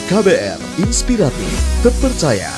KBR Inspiratif, terpercaya.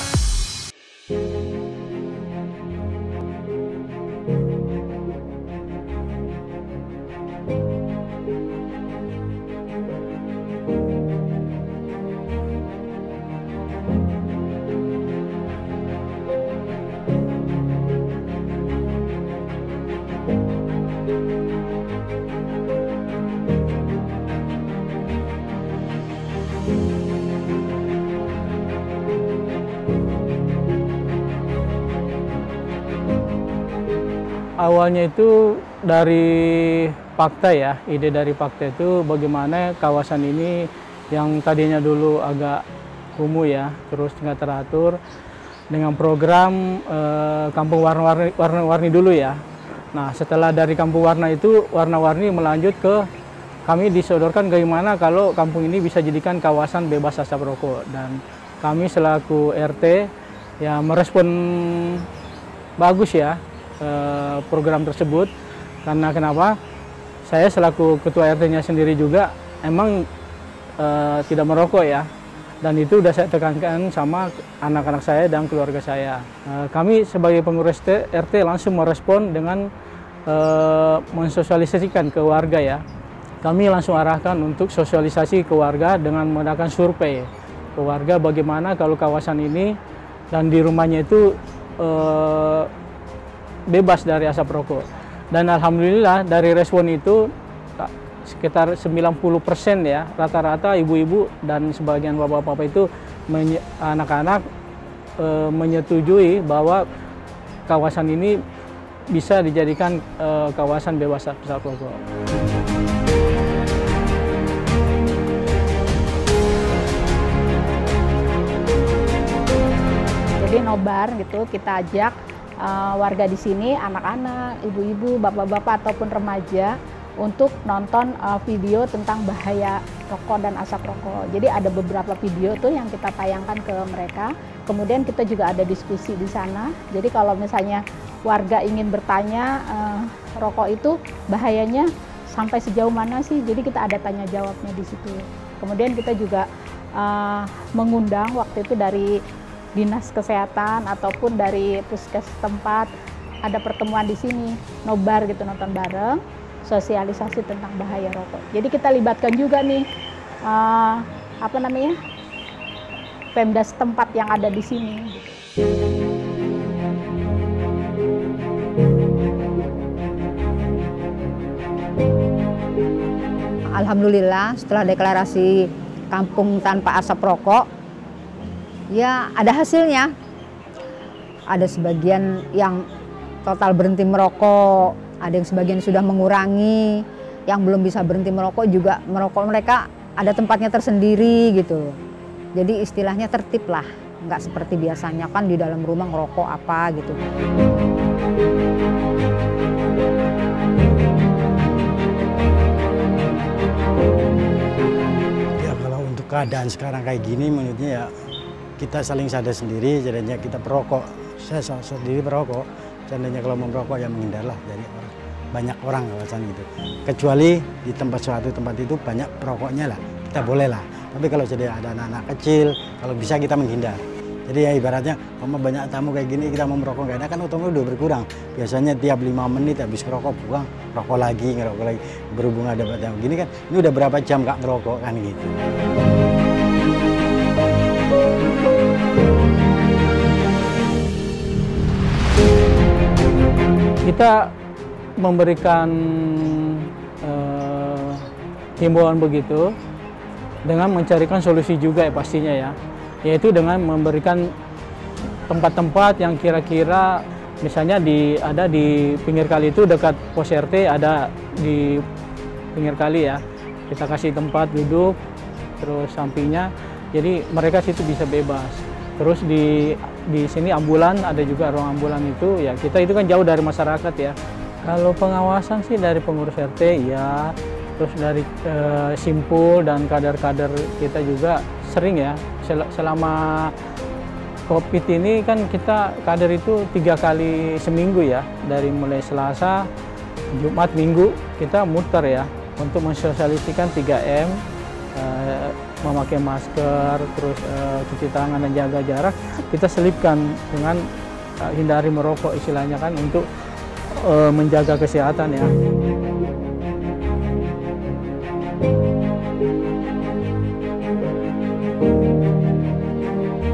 Awalnya itu dari fakta ya, ide dari fakta itu bagaimana kawasan ini yang tadinya dulu agak kumuh ya, terus nggak teratur dengan program kampung warna-warni dulu ya. Nah setelah dari kampung warna itu warna-warni melanjut ke kami disodorkan bagaimana kalau kampung ini bisa jadikan kawasan bebas asap rokok, dan kami selaku RT ya merespon bagus ya program tersebut. Karena kenapa? Saya selaku ketua RT-nya sendiri juga emang tidak merokok ya, dan itu udah saya tekankan sama anak-anak saya dan keluarga saya. Kami sebagai pengurus RT langsung merespon dengan mensosialisasikan ke warga ya. Kami langsung arahkan untuk sosialisasi ke warga dengan mengadakan survei ke warga bagaimana kalau kawasan ini dan di rumahnya itu bebas dari asap rokok. Dan alhamdulillah dari respon itu sekitar 90% ya, rata-rata ibu-ibu dan sebagian bapak-bapak itu anak-anak menyetujui bahwa kawasan ini bisa dijadikan kawasan bebas asap rokok. Jadi nobar gitu kita ajak warga di sini, anak-anak, ibu-ibu, bapak-bapak ataupun remaja untuk nonton video tentang bahaya rokok dan asap rokok. Jadi ada beberapa video tuh yang kita tayangkan ke mereka. Kemudian kita juga ada diskusi di sana. Jadi kalau misalnya warga ingin bertanya rokok itu bahayanya sampai sejauh mana sih? Jadi kita ada tanya jawabnya di situ. Kemudian kita juga mengundang waktu itu dari Dinas Kesehatan ataupun dari puskes tempat, ada pertemuan di sini, nobar gitu, nonton bareng, sosialisasi tentang bahaya rokok. Jadi kita libatkan juga nih Pemda setempat yang ada di sini. Alhamdulillah setelah deklarasi kampung tanpa asap rokok, ya ada hasilnya. Ada sebagian yang total berhenti merokok, ada yang sebagian sudah mengurangi, yang belum bisa berhenti merokok juga merokok mereka ada tempatnya tersendiri gitu. Jadi istilahnya tertib lah, nggak seperti biasanya kan di dalam rumah ngerokok apa gitu. Ya kalau untuk keadaan sekarang kayak gini menurutnya ya kita saling sadar sendiri, jadinya kita perokok. Saya sendiri perokok, seandainya kalau mau merokok ya menghindarlah dari banyak orang kawasan gitu. Kecuali di suatu tempat itu banyak perokoknya lah, kita boleh lah. Tapi kalau jadi ada anak-anak kecil, kalau bisa kita menghindar. Jadi ya ibaratnya, kalau banyak tamu kayak gini kita mau merokok nggak enak kan otomatis udah berkurang. Biasanya tiap 5 menit habis ngerokok buang, rokok lagi, ngerokok lagi. Berhubung ada yang gini kan, ini udah berapa jam nggak ngerokok kan gitu. Kita memberikan himbauan begitu dengan mencarikan solusi juga ya pastinya ya, yaitu dengan memberikan tempat-tempat yang kira-kira misalnya ada di pinggir kali itu dekat pos RT, ada di pinggir kali ya, kita kasih tempat duduk, terus sampingnya jadi mereka situ bisa bebas. Terus di sini ambulan, ada juga ruang ambulan itu ya, kita itu kan jauh dari masyarakat ya. Kalau pengawasan sih dari pengurus RT ya, terus dari simpul dan kader-kader kita juga sering ya. Selama COVID ini kan kita kader itu 3 kali seminggu ya, dari mulai Selasa, Jumat, Minggu kita muter ya untuk mensosialisasikan 3M memakai masker, terus cuci tangan dan jaga jarak, kita selipkan dengan hindari merokok istilahnya kan untuk menjaga kesehatan ya.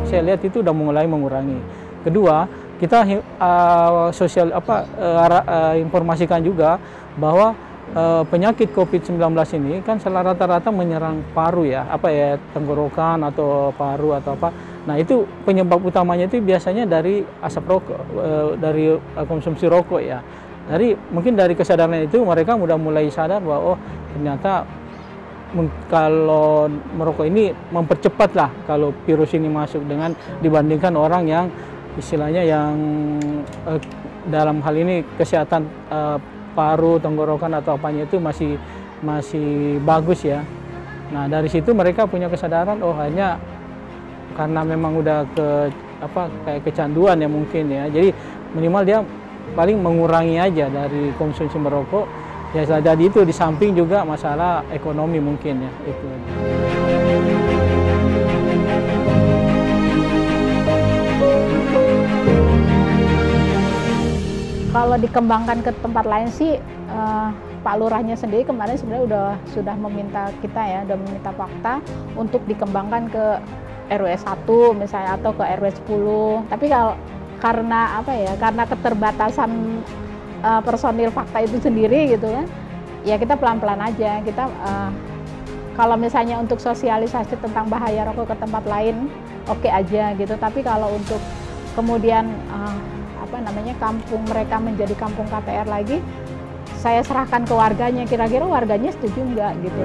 Saya lihat itu udah mulai mengurangi. Kedua, kita informasikan juga bahwa penyakit COVID-19 ini kan rata-rata menyerang paru ya, tenggorokan atau paru atau apa. Nah itu penyebab utamanya itu biasanya dari asap rokok, dari konsumsi rokok ya. Mungkin dari kesadaran itu mereka udah mulai sadar bahwa oh ternyata kalau merokok ini mempercepat lah kalau virus ini masuk dengan dibandingkan orang yang istilahnya yang dalam hal ini kesehatan paru, tenggorokan atau apanya itu masih bagus ya. Nah dari situ mereka punya kesadaran oh hanya karena memang udah kayak kecanduan ya mungkin ya. Jadi minimal dia paling mengurangi aja dari konsumsi merokok. Ya jadi itu di samping juga masalah ekonomi mungkin ya itu. Kalau dikembangkan ke tempat lain sih Pak Lurahnya sendiri kemarin sebenarnya sudah meminta kita ya, udah meminta Pakta untuk dikembangkan ke RW 1 misalnya atau ke RW 10. Tapi karena karena keterbatasan personil Pakta itu sendiri gitu kan, ya kita pelan-pelan aja. Kita kalau misalnya untuk sosialisasi tentang bahaya rokok ke tempat lain oke aja gitu. Tapi kalau untuk kemudian kampung mereka menjadi kampung KPR lagi, saya serahkan ke warganya. Kira-kira warganya setuju nggak gitu.